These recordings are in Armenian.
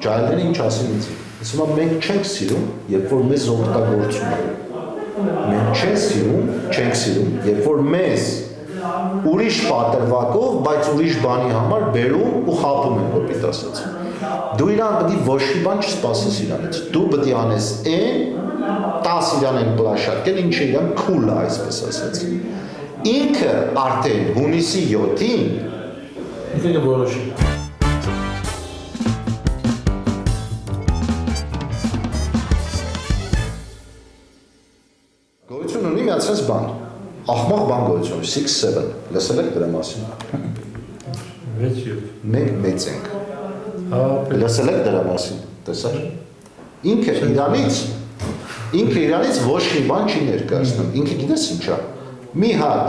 ջահելները ինչ ասին ինձ։ Ասում եմ մենք չենք սիրում, երբ որ մեզ օգտագործում են։ Մենք չենք սիրում, երբ որ մեզ ուրիշ պատրվակով, բայց ուրիշ բանի համար բերում ու խաբում են, որպիտ ասած։ Դու իրան պետք է ոչ մի բան չսպասես իրանից։ Դու պետք է անես այն 10 իրան են պլաշարկել, ինչը իրան cool է, այսպես ասած։ Ինքը արդեն հունիսի 7-ին ինքը կորոշի։ Գոյություն ունի մի հատ բան, աղմաղ բան գոյություն, 6-7, լսել եք դրա մասին։ 6-7։ Մենք մեծ ենք։ Լսել եք դրա մասին, տեսար։ Ինքը իրանից ոչ մի բան չի ներկայացնում, ինքը գիտես ինչա։ Մի հատ,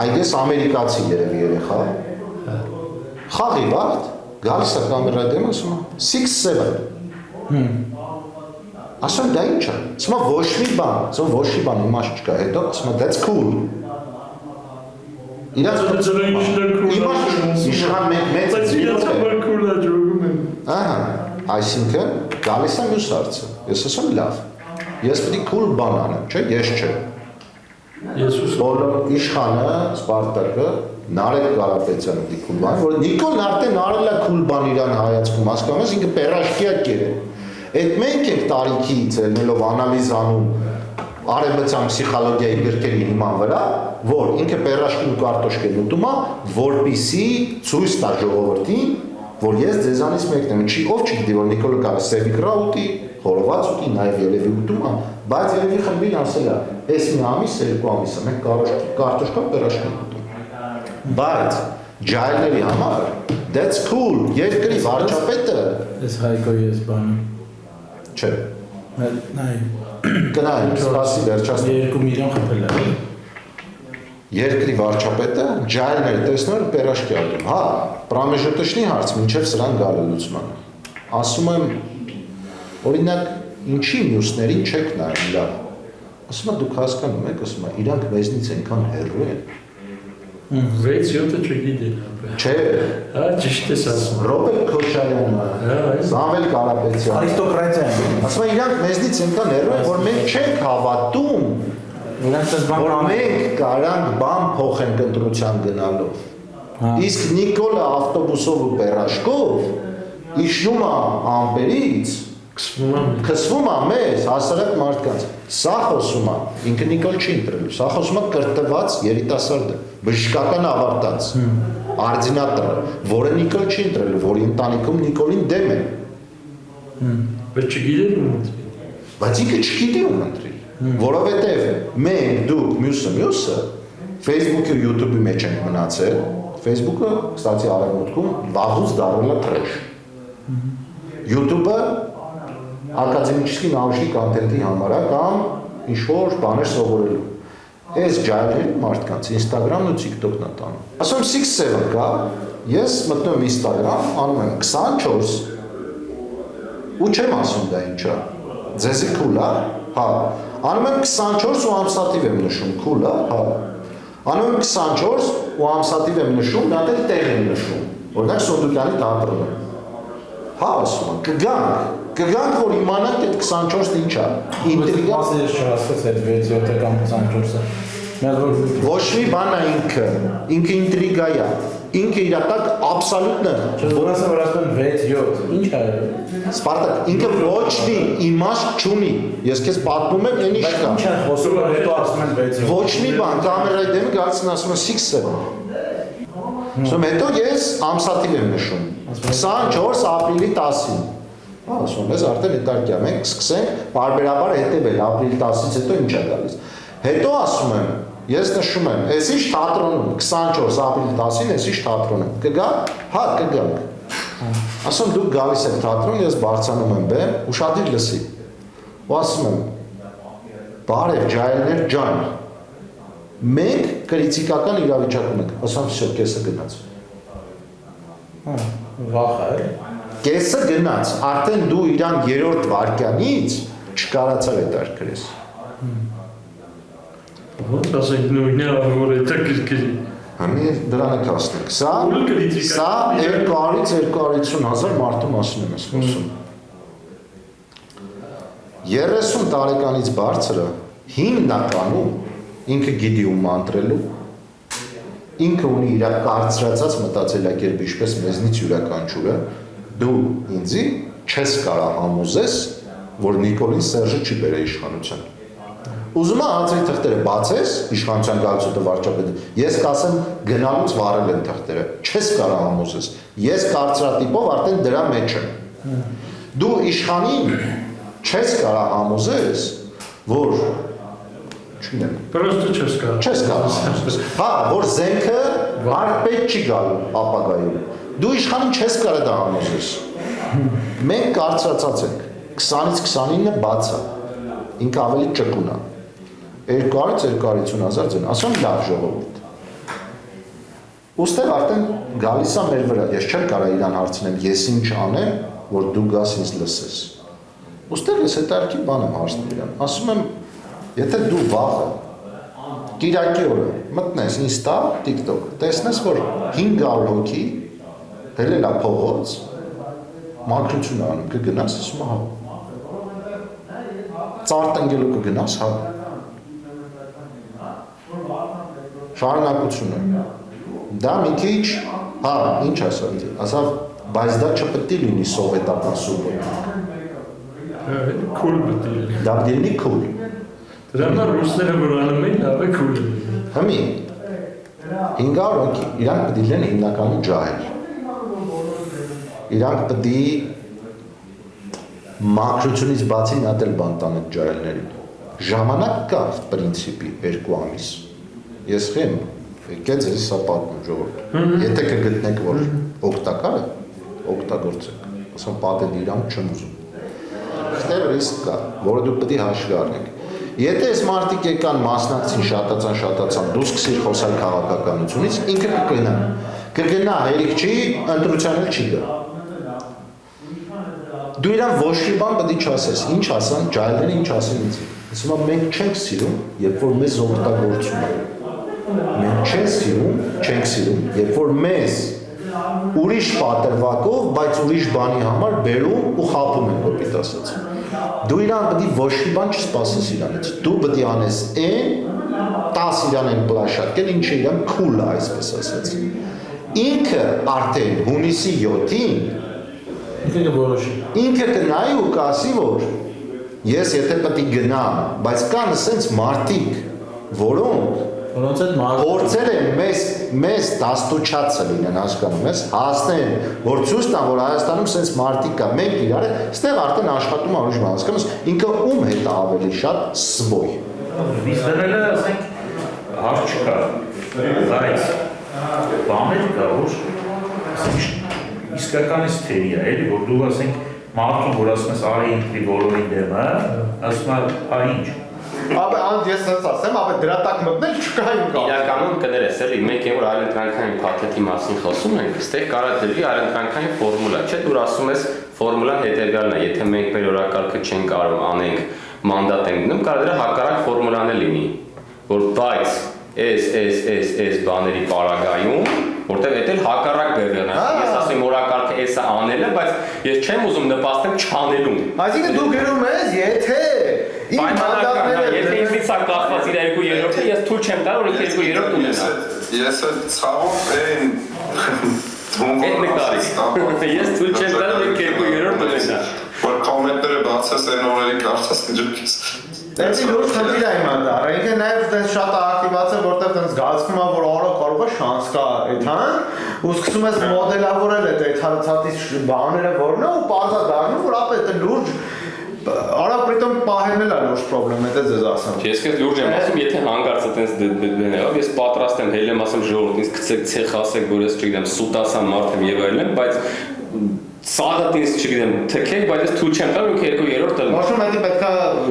այդպես ամերիկացի երևի երեխա, խաղի վաղտ, գալիս է կամերայի դեմ, ասում է 6-7։ Ասում դա ինչ է, ասում է ոչ մի բան իմաստ չկա, հետո ասում է that's cool։ Իշխան մեծ Ահա, այսինքն գալիս է մյուս հարցը, ես ասում լավ, ես պետք է cool բան անեմ, չէ, ես չէ։ Բոլոր իշխանը, Սպարտակը, Նարեկ Կարապետյանը պետք է cool բան, որ Նիկոլն արդեն արել է cool բան իրան հայացքում, հասկանում ես, ինքը պերաշկիակ կերել։ Այդ մենք ենք տարիքից ելնելով անալիզ անում արևմտյան պսիխոլոգիայի գրքերի հիման վրա, որ ինքը պերաշկին ու կարտոշկեն ուտում է, որպեսզի ցույց տա ժողովրդին, որ ես ձեզանից մեկն եմ, ով չգիտի, որ Նիկոլը կարա սևիկրա ուտի, խորոված ուտի, նաև երևի ուտում է, բայց երևի խմբին ասել է, այս մի ամիս, 2 ամիս է, մենք կարտոշկա պերաշկին ուտում։ Բայց ջահելների համար, that's cool, երկրի վարչապետը Ես Հայկոյի ես բանը Չէ։ Նայ Կնայ, սպասի վերջացնի 2 միլիոն խփել է Երկրի վարչապետը ջահելները տեսնոր պերաշկի ալում, հա, պրամեժոտոշնի հարց, մինչև սրան գալը լուծմանը Ասում եմ, օրինակ, ինչի մյուսներին չեք նայում լավ Ասում է, դուք հասկանում եք, ասում է, իրանք մեզնից ենքան հեռու են 6-7-ը չգիտեն Չէ Հա, ճիշտ ես ասում Ռոբերտ Քոչարյանը, Սամվել Կարապետյանը Արիստոկրատիա Ասում է, իրանք մեզնից ենքան հեռու են, որ մենք չենք հավատում որ մենք կարանք բան փոխենք ընտրության գնալով Իսկ Նիկոլը ավտոբուսով ու պերաշկով իջնում է ամպերից Քսվում է մեզ, հասարակ մարդկանց Սա խոսում է, ինքը Նիկոլ չի ընտրելու Սա խոսում է կրտված երիտասարդը Բժշկական ավարտած Արդինատրը, որը Նիկոլ չի ընտրելու Որի ընտանիքում Նիկոլին դեմ է Բայց չգիտեն ում ընտրի Բայց ինքը չգիտի ում ընտրի Որովհետև մենք, դուք, մյուսը Facebook-ի ու YouTube-ի մեջ ենք մնացել Facebook-ը, կստացի արևմուտքում, վաղուց դարվել է թրեշ YouTube-ը ակադեմիչիսկի նաուչնի կոնտենտի համար է կամ ինչ-որ բաներ սովորելու Այս ջահելների մարդկանց Instagram-ն ու TikTok-ն է տանում Ասում 6-7 կա, ես մտնում եմ Instagram, անում եմ 24 ու չեմ ասում դա ինչա Ձեզի cool է, հա Անում եմ 24 ու ամսատիվ եմ նշում, cool է, հա Անում եմ 24 ու ամսատիվ եմ նշում, դա դել տեղ եմ նշում Օրինակ Սոնդուկյանի թատրոնում Հա ասում եմ, կգանք, որ իմանանք այդ 24-ն ինչ է Ինտրիգա Ես չհասկաց այդ 6-7-ը կամ 24-ը Ոչ մի բան է ինքը ինտրիգա է Ինքը իրատակ աբսոլյուտն է Որ ասեմ, որ ասում են 6-7, ինչ է Սպարտակ, ինքը ոչ մի իմաստ չունի Ես քեզ պատմում եմ, այն ինչ կա Ինչ են խոսում, որ հետո ասում են 6-7 Ոչ մի բան, կամերայի դեմը գալիս են ասում են 6-7 Հետո ես ամսատիվ եմ նշում 24 ապրիլի 10-ին Ասում ես արդեն հետարկյա Մենք սկսենք բարբերաբար հետևել ապրիլի 10-ից հետո ինչ է գալիս Հետո ասում եմ Ես նշում եմ Ես ինչ թատրոնում 24 ապրիլի 10-ին ես ինչ թատրոնում Կգա, հա կգանք Ասում դուք գալիս եք թատրոն Ես բարձանում եմ բեմ Ուշադիր լսի Ու ասում եմ Բարև ջահելներ ջան Մենք կրիտիկական իրավիճակում ենք Ասում վсё կեսը գնաց Վախ է Կեսը գնաց Արդեն դու իրան 3-րդ վարկյանից Չկարացար այդ արկրես Ոնց ասենք նույնն է որ այդ կրկրի Հանի դրանը կասնենք։ Սա 200-250,000 մարդու մասին եմ խոսում։ 30 տարեկանից բարձրը հիմնականում ինքը գիտի ում ընտրելու, ինքը ունի իր կարծրացած մտածելակերպ, ինչպես մեզնից յուրաքանչյուրը, դու ինձի չես կարող համոզես, որ Նիկոլին Սերժը չի բերել իշխանության։ Ուզում եմ հանցրի թղթերը բացես, իշխանության գալուց հետո վարչապետը, ես կասեմ գնալուց վարել են թղթերը, չես կարող համոզես, ես կարծրատիպով արդեն դրա մեջ եմ։ Դու իշխանին չես կարող համոզես, որ չունեմ։ Պրոստը չես կարող։ Չես կարող համոզես։ Հա, որ զենքը վարպետ չի գալու ապագայում։ Դու իշխանին չես կարող դա համոզես։ Մենք կարծրացած ենք, 20-ից 29-ը բաց է, ինքը ավելի ճկուն է։ 200-250,000 ձեն, ասում լավ ժողովուրդ։ Ոստեղ արդեն գալիս է մեր վրա, ես չեմ կարող իրան հարցնեմ, ես ինչ անեմ, որ դու գաս ինձ լսես։ Ոստեղ ես հետարքի բան եմ հարցնում իրան, ասում եմ, եթե դու վաղը, կիրակի օրը մտնես ինստա, TikTok, տեսնես, որ 500 հոգի հելել է փողոց, մաքրություն անում, կգնաս, ասում հա։ Ծարտնգելու կգնաս, հա։ Շարունակությունը։ Դա մի քիչ, հա, ինչ ասավ, ասավ, բայց դա չպետք է լինի սովետական սուբը։ Քուլ պետք է լինի։ Դա պետք է լինի քուլ։ Դրանն ռուսները որ անում են, լավ է քուլ։ Հիմի 500 հոգի, իրանք պետք է լինեն հիմնականում ջահել։ Իրանք պետք է մաքրությունից բացի նա դել բան տան այդ ջահելներին։ Ժամանակ կա պրինցիպի 2 ամիս։ Ես խեմ, եկեք ձեզ սա պատմում ժողովուրդ։ Եթե կգտնեք, որ օգտակար է, օգտագործեք։ Ասում պատել իրան չեմ ուզում։ Այստեղ ռիսկ կա, որը դուք պետք է հաշվի առնեք։ Եթե այս մարդիկ եկան մասնակցին շատացան, դու սկսիր խոսալ քաղաքականությունից, ինքը կգնա, հերիք չի, ընտրության էլ չի գա։ Դու իրան ոչ մի բան պետք է չասես, ինչ ասան, ջահելները ինչ ասեն ինձ։ Ասում եմ, մենք չենք սիրում, երբ որ մեզ օգտագործում են։ Մենք չենք սիրում, երբ որ մեզ ուրիշ պատրվակով, բայց ուրիշ բանի համար բերում ու խաբում են, կոպիտ ասած։ Դու իրան պետք է ոչ մի բան չսպասես իրանից։ Դու պետք է անես այն 10 իրան են պլաշատկել, ինչը իրան քուլ է, այսպես ասած։ Ինքը արդեն հունիսի 7-ին ինքը կնայի ու կասի, որ ես եթե պետք է գնամ, բայց կան ասենց մարդիկ, որոնք փորձել են մեզ դաստուճացը լինեն, հասկանում ես, հասնեն, որ ցույց տան, որ Հայաստանում ասենց մարդիկ կա, մենք իրար ստեղ արդեն աշխատում ուրիշ բան, հասկանում ես, ինքը ում հետ ավելի շատ սվոյ։ Biz դրելը, ասենք, հարց չկա, բայց բաներ կա, որ իսկականից թերի է, էլի, որ դու ասենք մարդուն, որ ասում ես արի ինքնի բոլորի դեմը, ասում է, արի ինչ։ Ապա անդ ես ասած ասեմ, ապա դրա տակ մտնել չկա իմ կա։ Իրականում կներես, էլի, մենք որ այլընտրանքային փաթեթի մասին խոսում ենք, ստեղ կարա դրվի այլընտրանքային ֆորմուլա, չէ՞ դու ասում ես ֆորմուլան հետևյալն է, եթե մենք մեր օրակարգը չենք կարող անենք, մանդատ ենք դնում, կարա դրա հակառակ ֆորմուլան է լինի, որ բայց այս բաների պարագայում, որտեղ էդ էլ հակառակ բերվելն է։ Ես ասում եմ օրակարգը էսա անելը, բայց ես չեմ ուզում նպաստեմ չանելուն։ Այսինքն դու գրում ես, եթե իմ մանդատները եթե ինձից է կախված իր 2/3-ը, ես թույլ չեմ տա, որ 2/3 ունենա։ Ես ցավով այն Այդ նկարի։ Ես թույլ չեմ տա, որ 2/3 ունենա։ որ կոմենտները բացես այն օրերի կարծես դժգից։ Դեպի լուրջ խնդիր է իմ դառը։ Ինքը նաև դες շատ ակտիվացել, որտեղ դες զգացվում է, որ արա կարող է շանս կա այդան, ու սկսում ես մոդելավորել այդ հարցածի բաները որն է ու բարձա դառնում, որ ապա այդ լուրջ արա պրիտոմ պահելն է լուրջ խնդրեմ, դա ձեզ ասեմ։ Ես քեզ լուրջ եմ ասում, եթե հանգարց այտենց դենելով, ես պատրաստ եմ հելեմ ասեմ ժողովուրդ, ինձ գցեք ցեխ ասեք, որ ես չգիտեմ, սուտասան մարդ եմ եւ այլն, բայց Սաղը դից չգիտեմ, թքեք, բայց ես թույլ չեմ տալ, ինքը 2/3 տալու։ Ոչ մի պետք է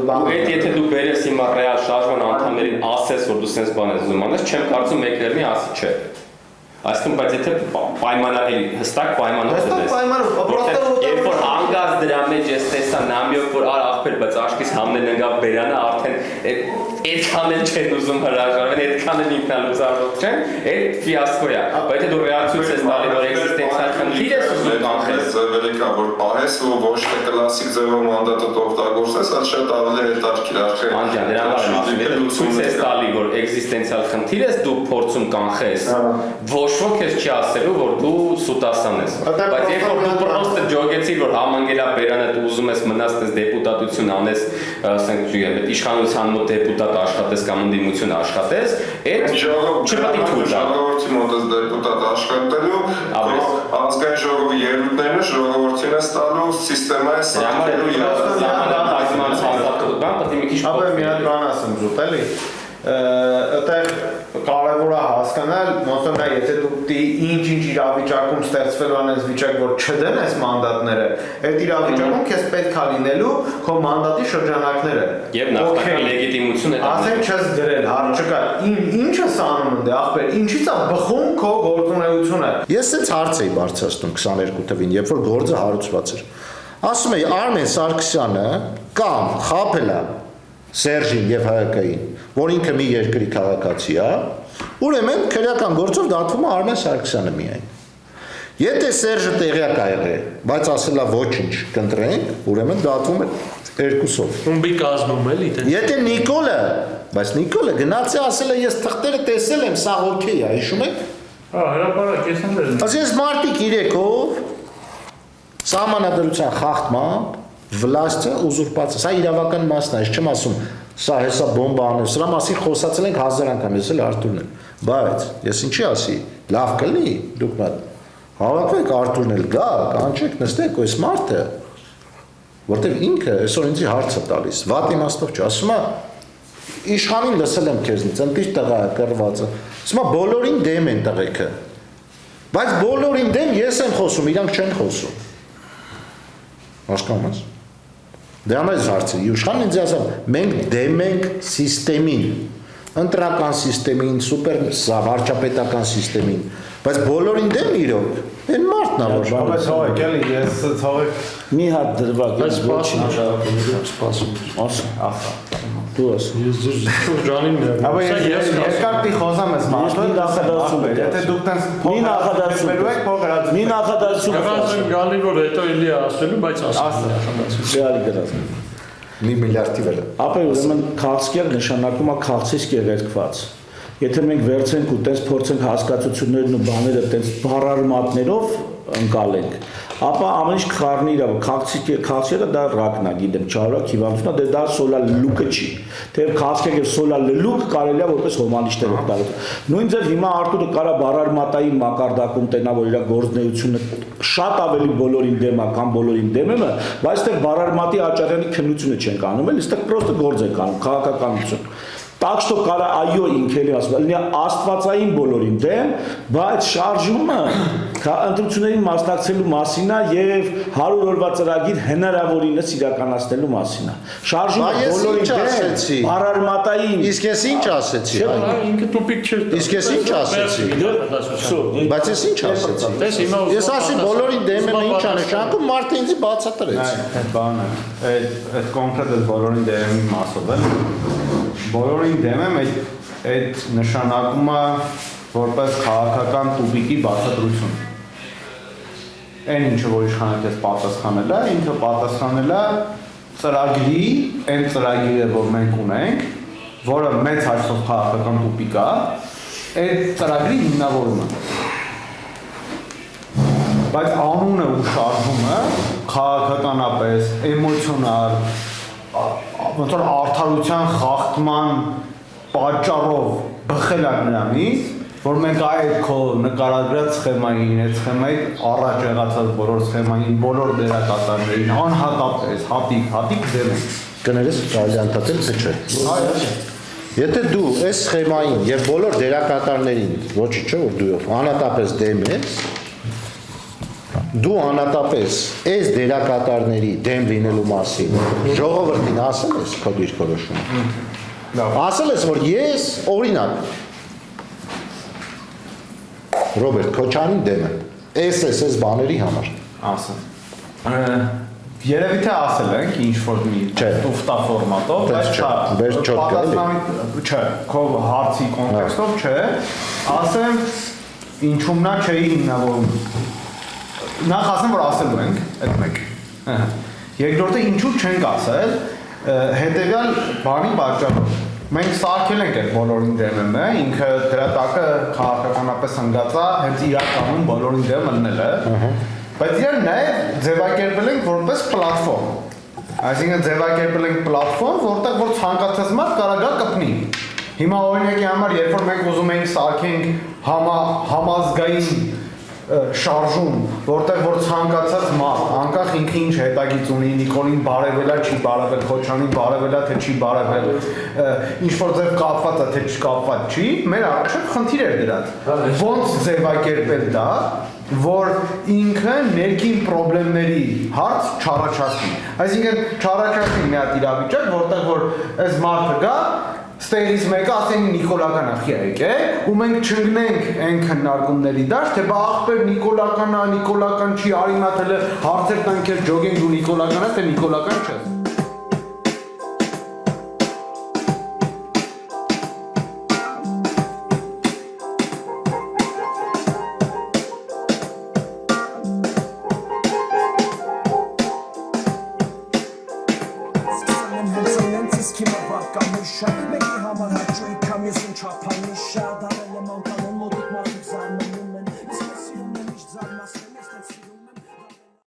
բան։ Այդ եթե դու բերես հիմա ռեալ շարժման անդամներին ասես, որ դու սենց բան ես ուզում անես, չեմ կարծում մեկներ մի ասի չէ։ Այսինքն, բայց եթե պայմանագրի հստակ պայմանով դես։ Երբ որ հանգած դրա մեջ ես տեսա նամյոկ որ ար ախպեր, բայց աշկիս համնեն ընկավ բերանը արդեն այդքան էլ չեն ուզում հրաժարվել, այդքան էլ ինքնալուծարվող չեն, այդ ֆիասկո է։ Բայց դու ռեակցիա ես տալի, որ էքզիստենցիալ խնդիր ես ուզում կանխես։ Վերիկա որ պահես ու ոչ թե կլասիկ ձևով մանդատը օգտագործես, այդ շատ ավելի հետաքրքիր է։ Անջան, դրա համար եմ ասում, եթե դու ցույց ես տալի, որ էքզիստենցիալ խնդիր ես դու փորձում կանխես, ոչ ոք ես չի ասելու, որ դու սուտասան ես։ Բայց երբ որ դու պրոստը ջոգեցիր, որ համանգելա բերանը դու ուզում ես մնաս դες դեպուտատություն անես, ասենք իշխանության մոտ դեպուտատ աշխատես կամ ընդդիմություն աշխատես, այդ չպետք է թույլ տա։ Ժողովրդի մոտ ես դեպուտատ աշխատելու, ազգային ժողովի ելույթներն ժողովրդին ես տալու, սիստեմա ես սարքելու Ապա մի հատ բան ասեմ զուտ էլի այդտեղ կարևոր է հասկանալ ոնց է եթե դու ինչ իրավիճակում ստեղծվելու անես վիճակ որ չդնես մանդատները այդ իրավիճակում քեզ պետք է լինելու քո մանդատի շրջանակները եւ նախնական լեգիտիմությունը ասենք չես դրել հարց չկա ինչը սանում ընդ ախպեր ինչից է բխում քո գործունեությունը Ես էս հարց էի բարձրացնում 22 թվին երբ որ գործը հարուցված էր ասում էի Արմեն Սարգսյանը կամ խաբել է Սերժին եւ ՀԿ-ին, որ ինքը մի երկրի քաղաքացի է, ուրեմն քրեական գործով դատվում է Արմեն Սարգսյանը միայն։ Եթե Սերժը տեղյակ է եղել, բայց ասել է ոչինչ կընտրենք, ուրեմն դատվում է երկուսով։ Ռումբի կազմում էլի դե։ Եթե Նիկոլը, բայց Նիկոլը գնաց է ասել է ես թղթերը տեսել եմ, սա օքեյ է, հիշում եք։ Հա, հրապարակ ես եմ դերում։ Ասես մարտիկ 3-ով սահմանադրության խախտմամբ վլաստը ուզուրպացիա, սա իրավական մասն է, ես չեմ ասում, սա հեսա բոմբա անել, սրա մասին խոսացել ենք 1000 անգամ, ես էլ Արտուրն եմ, բայց ես ինչի ասի, լավ կլինի, դուք մատ հավաքվեք Արտուրն էլ գա, կանչեք, նստեք, այս մարդը, որտեղ ինքը այսօր ինձի հարց է տալիս, վատ իմաստով չի, ասում է, իշխանին լսել եմ քեզնից, ընտիր տղա է կռվածը, ասում է բոլորին դեմ են տղեկը, բայց բոլորին դեմ ես եմ խոսում, իրանք չեն խոսում, հասկանում ես Դե համար ես հարցը, իշխանն ինձ ասավ, մենք դեմ ենք սիստեմին, ընտրական սիստեմին, սուպեր վարչապետական սիստեմին, բայց բոլորին դեմ իրոք, են մարդն է որ։ Բայց հողեք էլի, ես հողեք մի հատ դրվակ Բայց սպասում։ ախա դու ես։ Ես ձեր ժանին եմ։ Ապա ես երկարտի խոսամ ես մարդը, նախադասություն եթե դուք տենց մի նախադասություն եք փոխարած մի նախադասություն Կղած եմ գալի որ հետո էլի ասելու, բայց ասում Ռեալի գրած։ Մի միլիարդի վրա։ Ապա ուրեմն քաղցկեղ նշանակում է քաղցից կեղեցկված։ Եթե մենք վերցենք ու տես փորձենք հասկացություններն ու բաները տես բառարմատներով ընկալենք, ապա ամեն ինչ խառնի իրավ, քաղցիկը դա ռակն է, գիտեմ, չարակ հիվանդությունն է, դա սոլա լուկը չի։ Թեև քաղցիկը եւ սոլա լուկ կարելի է որպես հոմանիշներ օգտագործել։ Նույն ձև հիմա Արտուրը կարա բառարմատային մակարդակում տենա, որ իր գործնեությունը շատ ավելի բոլորին դեմ է կամ բոլորին դեմ է, բայց այստեղ բառարմատի աճարյանի քննությունը չենք անում, էլի այստեղ պրոստը գործ ենք անում, քաղաքականություն։ Так что կարա այո ինքելի ասում, լինի աստվածային բոլորին դեմ, բայց շարժումը ընտրություններին մասնակցելու մասին է եւ 100 օրվա ծրագիր հնարավորինս իրականացնելու մասին է։ Շարժումը բոլորին դեմ, առարմատային։ Իսկ ես ինչ ասեցի։ ինքը տուպիկ չէ։ Իսկ ես ինչ ասեցի։ Բայց ես ինչ ասեցի։ Տես հիմա Ես ասի բոլորին դեմ եմ ինչ անշանակում մարդը ինձ բացատրեց։ Այդ բանը, այդ կոնկրետ բոլորին դեմի մասով է։ Բոլորին դեմ եմ այդ նշանակում է որպես քաղաքական տուբիկի բացատրություն։ Այն ինչը որ իշխանը դες պատասխանել է, ինքը պատասխանել է ծրագրի, այն ծրագիրը որ մենք ունենք, որը մեծ հաշվով քաղաքական տուբիկ է, այդ ծրագրի հիմնավորումը։ Բայց անունը ու շարժումը քաղաքականապես, էմոցիոնալ ոնց որ արդարության խախտման պատճառով բխել է նրանից, որ մենք այդ քո նկարագրած սխեմային, այդ սխեմայի առաջ եղածած բոլոր սխեմային, բոլոր դերակատարներին անհատապես հատիկ դեմ ենք։ Կներես կարելի անդատել թե չէ։ Եթե դու այս սխեմային եւ բոլոր դերակատարներին, ոչինչ չէ որ դու անհատապես դեմ ես, դու անհատապես այս դերակատարների դեմ լինելու մասին ժողովրդին ասել ես քո դիրքորոշումը։ Ասել ես որ ես օրինակ Ռոբերտ Քոչարյանին դեմ եմ։ Այս բաների համար։ Ասեմ։ Երևի թե ասել ենք ինչ որ մի տուֆտա ֆորմատով, բայց չէ, քո հարցի կոնտեքստով չէ, ասեմ ինչու՞մն է չէի հիմնավորում։ Նախ ասեմ որ ասել ենք, այդ մեկ։ Երկրորդը ինչու չենք ասել, հետեւյալ բանի պատճառով։ Մենք սարքել ենք այդ բոլորին դեմը, ինքը դրա տակը քաղաքականապես հնգած է, հենց իրականում բոլորին դեմ մտնել է։ Բայց իրար նաև ձևակերպել ենք որպես պլատֆորմ։ Այսինքն ձևակերպել ենք պլատֆորմ, որտեղ որ ցանկացած մարդ կարող է կպնի։ Հիմա օրինակի համար, երբ որ մենք ուզում էինք սարքենք համազգային շարժում, որտեղ որ ցանկացած մարդ, անկախ ինքը ինչ հետագիծ ունի, Նիկոլին բարևելա, չի բարևել, Քոչանին բարևելա, թե չի բարևել, ինչ որ ձև կապված է, թե չկապված չի, մեր առջև խնդիր էր դրած։ Ոնց ձևակերպել դա, որ ինքը ներքին խնդիրների հարց չառաջացնի։ Այսինքն չառաջացնի մի հատ իրավիճակ, որտեղ որ այս մարդը գա, ստերից մեկը ասեն Նիկոլական ախի եկեք, ու մենք չընկնենք այն քննարկումների դաշտ, թե բա ախպեր Նիկոլական է, Նիկոլական չի, արիմաթելը հարցեր տանք էր ջոգենք ու Նիկոլական է, թե Նիկոլական չէ։ Megi hamar hacı ikam yüzün çapan nişa. Darele monk